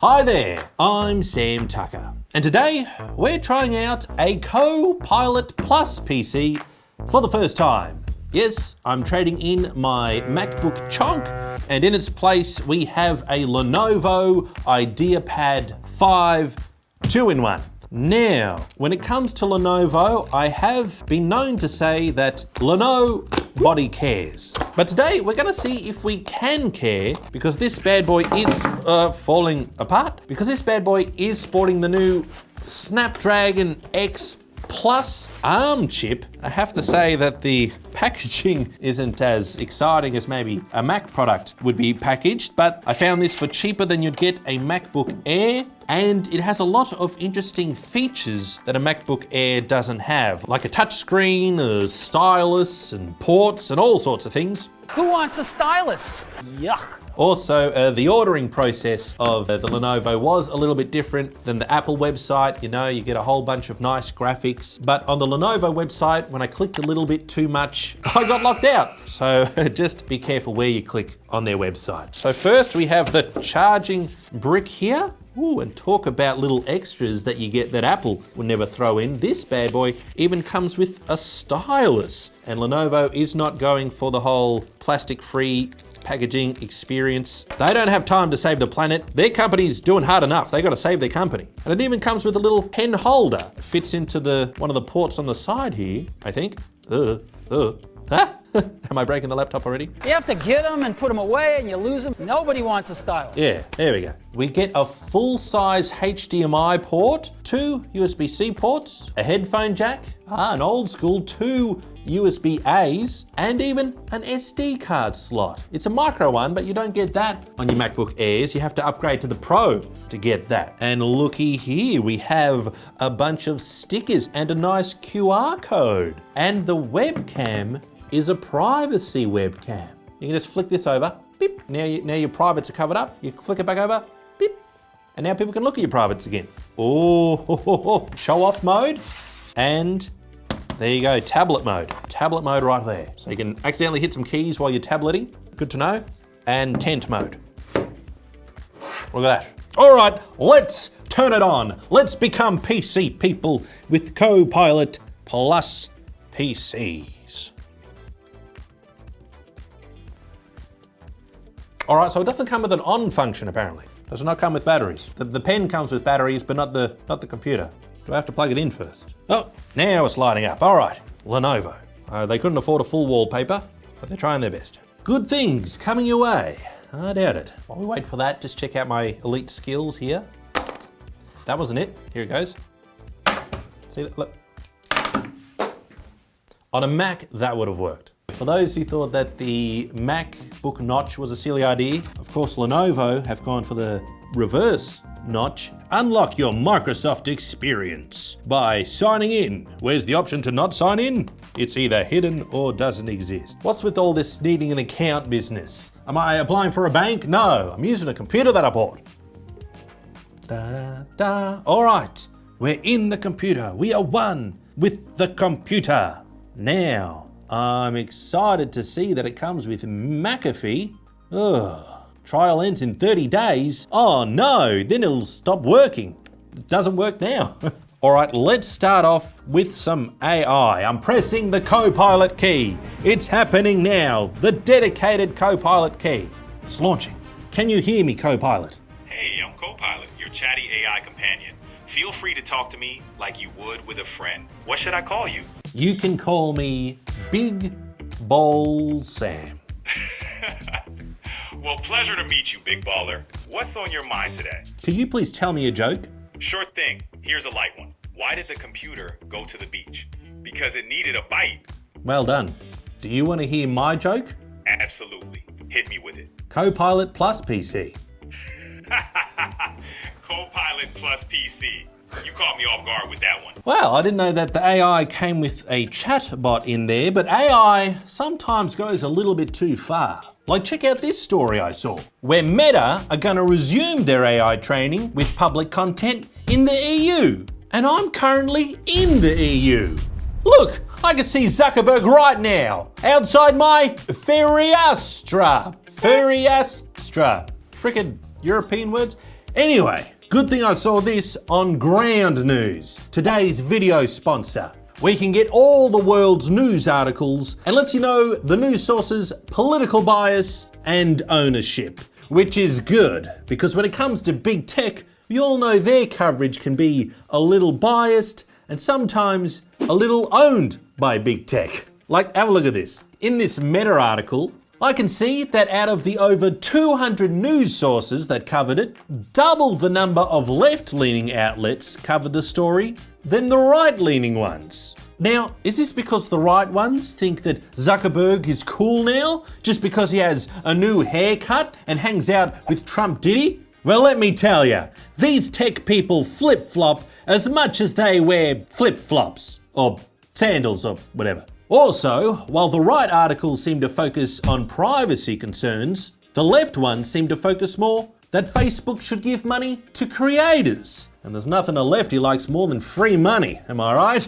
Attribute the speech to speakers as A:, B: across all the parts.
A: Hi there, I'm Sam Tucker, and today we're trying out a Copilot+ PC for the first time. Yes, I'm trading in my MacBook Chunk, and in its place we have a Lenovo IdeaPad 5 2-in-1. Now, when it comes to Lenovo, I have been known to say that nobody cares. But today we're gonna see if we can care, because this bad boy is falling apart. Because this bad boy is sporting the new Snapdragon X Plus ARM chip. I have to say that the packaging isn't as exciting as maybe a Mac product would be packaged, but I found this for cheaper than you'd get a MacBook Air, and it has a lot of interesting features that a MacBook Air doesn't have, like a touchscreen, a stylus, and ports, and all sorts of things.
B: Who wants a stylus? Yuck.
A: Also, the ordering process of the Lenovo was a little bit different than the Apple website. You know, you get a whole bunch of nice graphics, but on the Lenovo website, when I clicked a little bit too much, I got locked out. So just be careful where you click on their website. So first we have the charging brick here. Ooh, and talk about little extras that you get that Apple would never throw in. This bad boy even comes with a stylus, and Lenovo is not going for the whole plastic-free packaging experience. They don't have time to save the planet. Their company's doing hard enough. They gotta save their company. And it even comes with a little pen holder. It fits into one of the ports on the side here, I think. Huh? Am I breaking the laptop already?
B: You have to get them and put them away and you lose them. Nobody wants a stylus.
A: Yeah, there we go. We get a full-size HDMI port, 2 USB-C ports, a headphone jack, an old school 2 USB-As, and even an SD card slot. It's a micro one, but you don't get that on your MacBook Airs. You have to upgrade to the Pro to get that. And looky here, we have a bunch of stickers and a nice QR code. And the webcam is a privacy webcam. You can just flick this over, beep. Now your privates are covered up. You flick it back over, beep. And now people can look at your privates again. Oh, show off mode. And there you go, tablet mode. Tablet mode right there. So you can accidentally hit some keys while you're tableting. Good to know. And tent mode. Look at that. All right, let's turn it on. Let's become PC people with Copilot+ PCs. All right, so it doesn't come with an on function apparently. Does not come with batteries. The pen comes with batteries, but not the computer. Do I have to plug it in first? Oh, now it's lighting up. All right, Lenovo. They couldn't afford a full wallpaper, but they're trying their best. Good things coming your way. I doubt it. While we wait for that, just check out my elite skills here. That wasn't it. Here it goes. See that? Look. On a Mac, that would have worked. For those who thought that the MacBook notch was a silly idea, of course Lenovo have gone for the reverse notch. Unlock your Microsoft experience by signing in. Where's the option to not sign in? It's either hidden or doesn't exist. What's with all this needing an account business? Am I applying for a bank? No, I'm using a computer that I bought. Da-da-da. All right, we're in the computer. We are one with the computer. Now, I'm excited to see that it comes with McAfee. Ugh. Trial ends in 30 days. Oh no, then it'll stop working. It doesn't work now. All right, let's start off with some AI. I'm pressing the Copilot key. It's happening now. The dedicated Copilot key. It's launching. Can you hear me, Copilot?
C: Hey, I'm Copilot, your chatty AI companion. Feel free to talk to me like you would with a friend. What should I call you?
A: You can call me Big Bowl Sam.
C: Well, pleasure to meet you, big baller. What's on your mind today?
A: Could you please tell me a joke?
C: Sure thing. Here's a light one. Why did the computer go to the beach? Because it needed a bite.
A: Well done. Do you want to hear my joke?
C: Absolutely. Hit me with it.
A: Copilot+PC.
C: Copilot+PC. You caught me off guard with that one.
A: Well, I didn't know that the AI came with a chatbot in there, but AI sometimes goes a little bit too far. Like, check out this story I saw, where Meta are gonna resume their AI training with public content in the EU. And I'm currently in the EU. Look, I can see Zuckerberg right now, outside my Feriastra. Frickin' European words. Anyway, good thing I saw this on Ground News, today's video sponsor. We can get all the world's news articles and lets you know the news source's political bias and ownership, which is good because when it comes to big tech, we all know their coverage can be a little biased and sometimes a little owned by big tech. Like, have a look at this. In this Meta article, I can see that out of the over 200 news sources that covered it, double the number of left-leaning outlets covered the story than the right-leaning ones. Now, is this because the right ones think that Zuckerberg is cool now just because he has a new haircut and hangs out with Trump Diddy? Well, let me tell you, these tech people flip-flop as much as they wear flip-flops or sandals or whatever. Also, while the right articles seem to focus on privacy concerns, the left ones seem to focus more that Facebook should give money to creators. And there's nothing a lefty likes more than free money, am I right?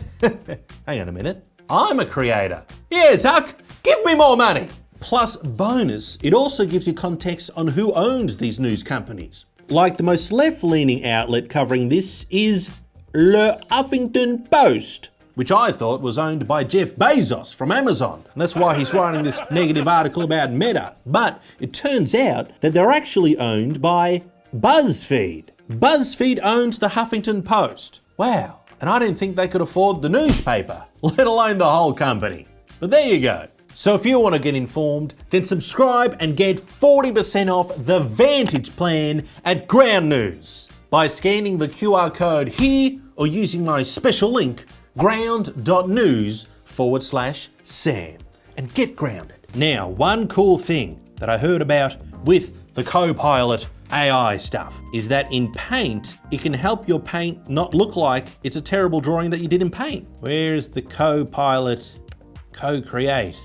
A: Hang on a minute. I'm a creator. Yeah, Zuck, give me more money. Plus bonus, it also gives you context on who owns these news companies. Like the most left-leaning outlet covering this is Le Huffington Post, which I thought was owned by Jeff Bezos from Amazon. And that's why he's writing this negative article about Meta. But it turns out that they're actually owned by BuzzFeed. BuzzFeed owns the Huffington Post. Wow. And I didn't think they could afford the newspaper, let alone the whole company. But there you go. So if you want to get informed, then subscribe and get 40% off the Vantage plan at Ground News by scanning the QR code here or using my special link ground.news/Sam and get grounded. Now, one cool thing that I heard about with the Copilot AI stuff is that in Paint, it can help your paint not look like it's a terrible drawing that you did in Paint. Where's the Copilot Co-Create?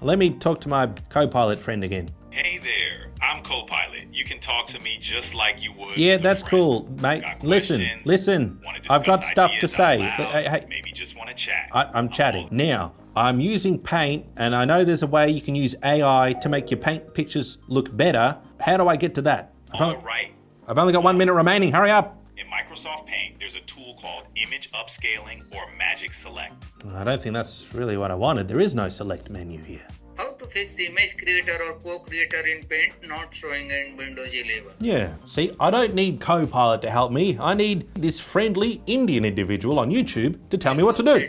A: Let me talk to my Copilot friend again.
C: Hey there, I'm Copilot. You can talk to me just like you would.
A: Yeah,
C: with a
A: that's
C: friend.
A: cool, mate.
C: Got
A: Listen.
C: wanna discuss
A: I've got stuff to
C: ideas
A: say.
C: out loud,
A: Hey,
C: maybe just want to chat.
A: I'm chatting. Now, I'm using Paint, and I know there's a way you can use AI to make your paint pictures look better. How do I get to that?
C: All right.
A: I've only got 1 minute remaining. Hurry up.
C: In Microsoft Paint, there's a tool called Image Upscaling or Magic Select.
A: I don't think that's really what I wanted. There is no select menu here.
D: How to fix image creator or co-creator in Paint not showing in Windows 11.
A: Yeah, see, I don't need Copilot to help me. I need this friendly Indian individual on YouTube to tell me what to do.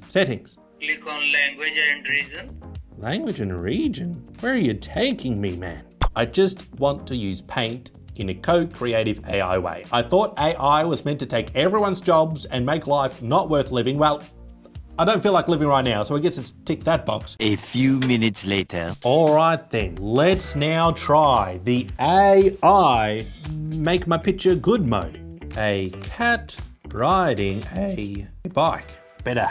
A: Settings.
D: Click on language and region.
A: Language and region? Where are you taking me, man? I just want to use Paint in a co-creative AI way. I thought AI was meant to take everyone's jobs and make life not worth living. Well, I don't feel like living right now, so I guess it's tick that box.
E: A few minutes later.
A: All right then, let's now try the AI make my picture good mode. A cat riding a bike. Better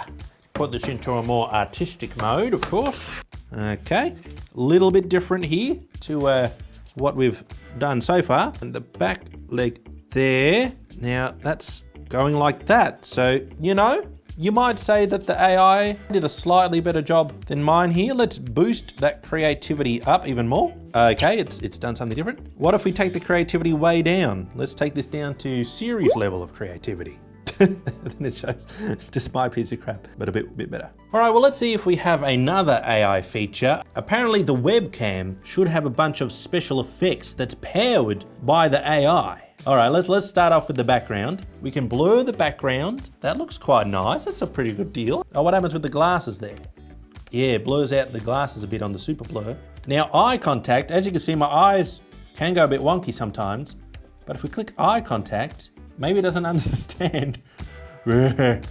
A: put this into a more artistic mode, of course. Okay, little bit different here to what we've done so far. And the back leg there. Now that's going like that. So, you know, you might say that the AI did a slightly better job than mine here. Let's boost that creativity up even more. Okay, it's done something different. What if we take the creativity way down? Let's take this down to series level of creativity. Then it shows just my piece of crap, but a bit better. All right, well, let's see if we have another AI feature. Apparently the webcam should have a bunch of special effects that's powered by the AI. All right, let's start off with the background. We can blur the background. That looks quite nice. That's a pretty good deal. Oh, what happens with the glasses there? Yeah, it blurs out the glasses a bit on the super blur. Now, eye contact, as you can see, my eyes can go a bit wonky sometimes, but if we click eye contact, maybe it doesn't understand. My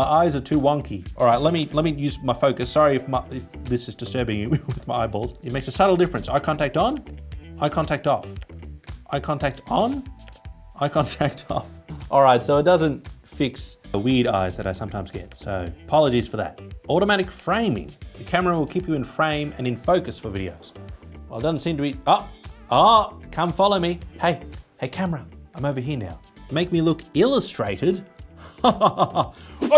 A: eyes are too wonky. All right, let me use my focus. Sorry if this is disturbing you with my eyeballs. It makes a subtle difference. Eye contact on, eye contact off. Eye contact on, eye contact off. All right, so it doesn't fix the weird eyes that I sometimes get. So apologies for that. Automatic framing. The camera will keep you in frame and in focus for videos. Well, it doesn't seem to be, oh, come follow me. Hey camera, I'm over here now. Make me look illustrated. I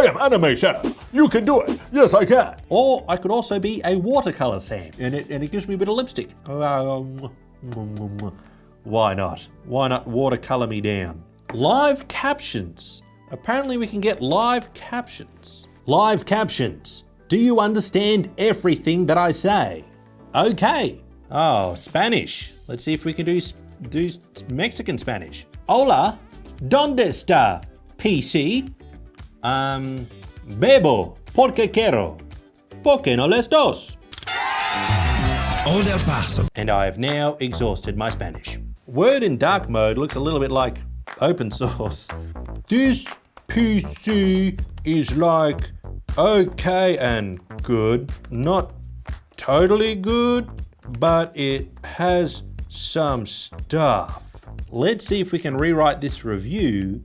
A: am Anime Sam. You can do it. Yes, I can. Or I could also be a watercolor Sam, and it gives me a bit of lipstick. Why not? Why not watercolor me down? Live captions. Apparently we can get live captions. Live captions. Do you understand everything that I say? Okay. Oh, Spanish. Let's see if we can do Mexican Spanish. Hola, ¿dónde está PC? Bebo, porque quiero. Porque no les dos. And I have now exhausted my Spanish. Word in dark mode looks a little bit like open source. This PC is like okay and good, not totally good, but it has some stuff. Let's see if we can rewrite this review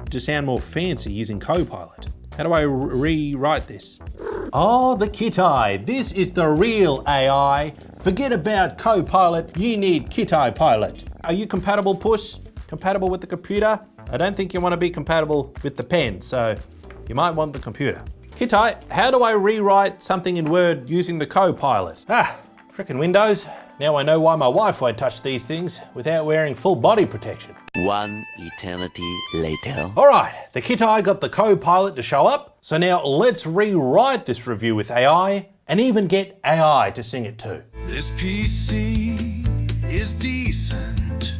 A: to sound more fancy using Copilot. How do I rewrite this? Oh, the Kittai. This is the real AI. Forget about Copilot. You need Kittai Pilot. Are you compatible, Puss? Compatible with the computer? I don't think you want to be compatible with the pen, so you might want the computer. Kittai, how do I rewrite something in Word using the Copilot? Frickin' Windows. Now I know why my wife won't touch these things without wearing full body protection.
E: One eternity later.
A: All right, the Kittai got the Copilot to show up. So now let's rewrite this review with AI and even get AI to sing it too.
F: This PC is decent,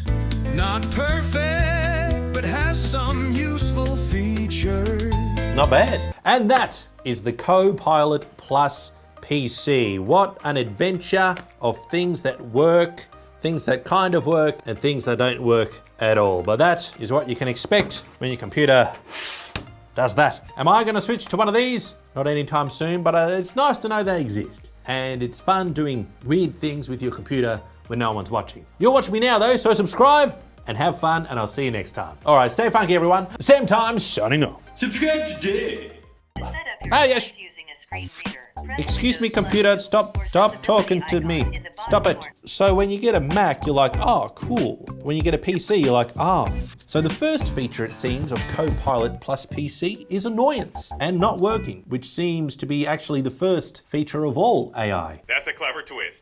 F: not perfect, but has some useful features.
A: Not bad. And that is the Copilot+ PC. What an adventure of things that work, things that kind of work, and things that don't work at all. But that is what you can expect when your computer does that. Am I going to switch to one of these? Not anytime soon, but it's nice to know they exist. And it's fun doing weird things with your computer when no one's watching. You're watching me now though, so subscribe and have fun, and I'll see you next time. All right, stay funky everyone. SAMTIME signing off.
C: Subscribe today.
A: Ah, yes. Excuse me, computer, stop talking to me. Stop it. So when you get a Mac, you're like, oh, cool. When you get a PC, you're like, oh. So the first feature, it seems, of Copilot+PC is annoyance and not working, which seems to be actually the first feature of all AI.
C: That's a clever twist.